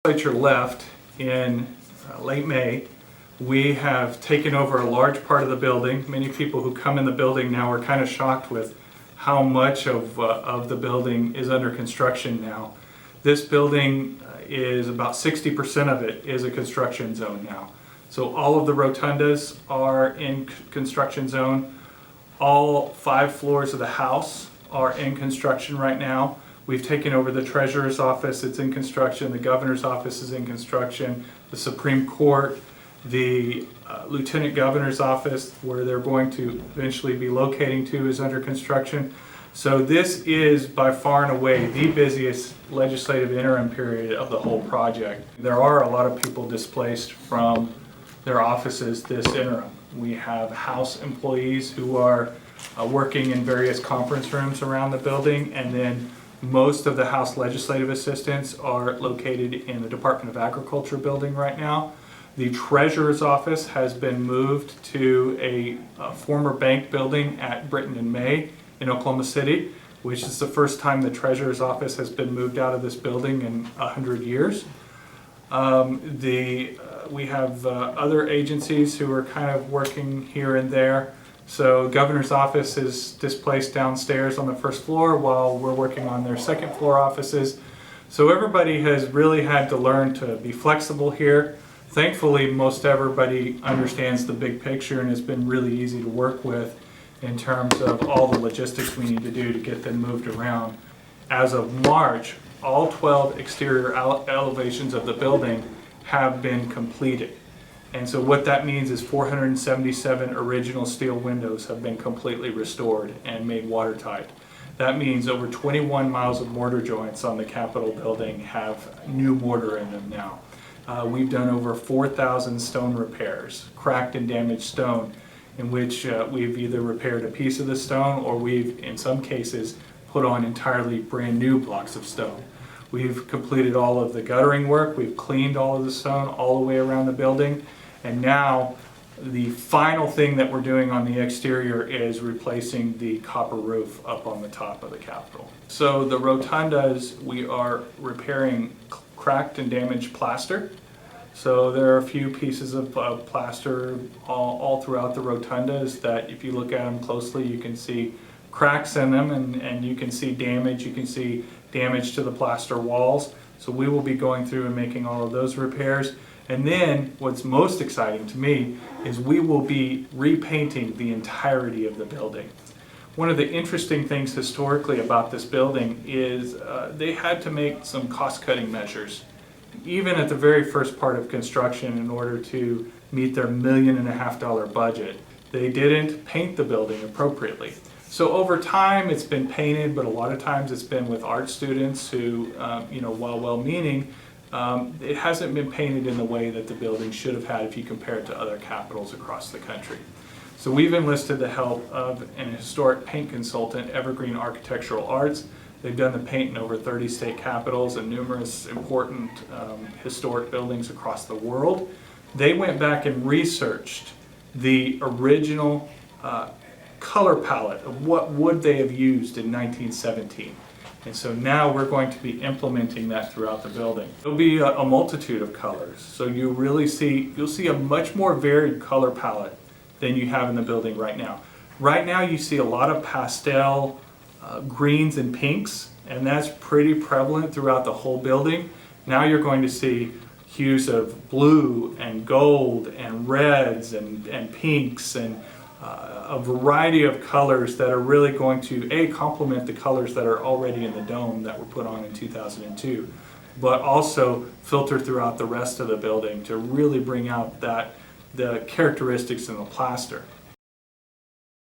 Legislature left in late May, we have taken over a large part of the building. Many people who come in the building now are kind of shocked with how much of the building is under construction now. This building is about 60% of it is a construction zone now. So all of the rotundas are in construction zone. All 5 floors of the house are in construction right now. We've taken over the treasurer's office, it's in construction, the governor's office is in construction, the Supreme Court, the lieutenant governor's office, where they're going to eventually be locating to, is under construction. So this is by far and away the busiest legislative interim period of the whole project. There are a lot of people displaced from their offices this interim. We have House employees who are working in various conference rooms around the building, and then most of the House legislative assistants are located in the Department of Agriculture building right now. The treasurer's office has been moved to a former bank building at Britton and May in Oklahoma City, which is the first time the treasurer's office has been moved out of this building in 100 years. We have other agencies who are kind of working here and there. So governor's office is displaced downstairs on the first floor while we're working on their second floor offices. So everybody has really had to learn to be flexible here. Thankfully, most everybody understands the big picture and has been really easy to work with in terms of all the logistics we need to do to get them moved around. As of March, all 12 exterior elevations of the building have been completed. And so what that means is 477 original steel windows have been completely restored and made watertight. That means over 21 miles of mortar joints on the Capitol building have new mortar in them now. We've done over 4,000 stone repairs, cracked and damaged stone, in which we've either repaired a piece of the stone or we've, in some cases, put on entirely brand new blocks of stone. We've completed all of the guttering work, we've cleaned all of the stone all the way around the building. And now the final thing that we're doing on the exterior is replacing the copper roof up on the top of the Capitol. So the rotundas, we are repairing cracked and damaged plaster. So there are a few pieces of plaster all throughout the rotundas that if you look at them closely you can see cracks in them, and you can see damage. You can see damage to the plaster walls. So we will be going through and making all of those repairs. And then what's most exciting to me is we will be repainting the entirety of the building. One of the interesting things historically about this building is they had to make some cost-cutting measures, even at the very first part of construction, in order to meet their $1.5 million budget. They didn't paint the building appropriately. So over time it's been painted, but a lot of times it's been with art students who, while well-meaning, it hasn't been painted in the way that the building should have had if you compare it to other capitals across the country. So we've enlisted the help of an historic paint consultant, Evergreen Architectural Arts. They've done the paint in over 30 state capitals and numerous important historic buildings across the world. They went back and researched the original color palette of what would they have used in 1917. And so now we're going to be implementing that throughout the building. There'll be a multitude of colors. So you'll see a much more varied color palette than you have in the building right now. Right now you see a lot of pastel greens and pinks, and that's pretty prevalent throughout the whole building. Now you're going to see hues of blue and gold and reds and pinks and a variety of colors that are really going to complement the colors that are already in the dome that were put on in 2002, but also filter throughout the rest of the building to really bring out the characteristics in the plaster.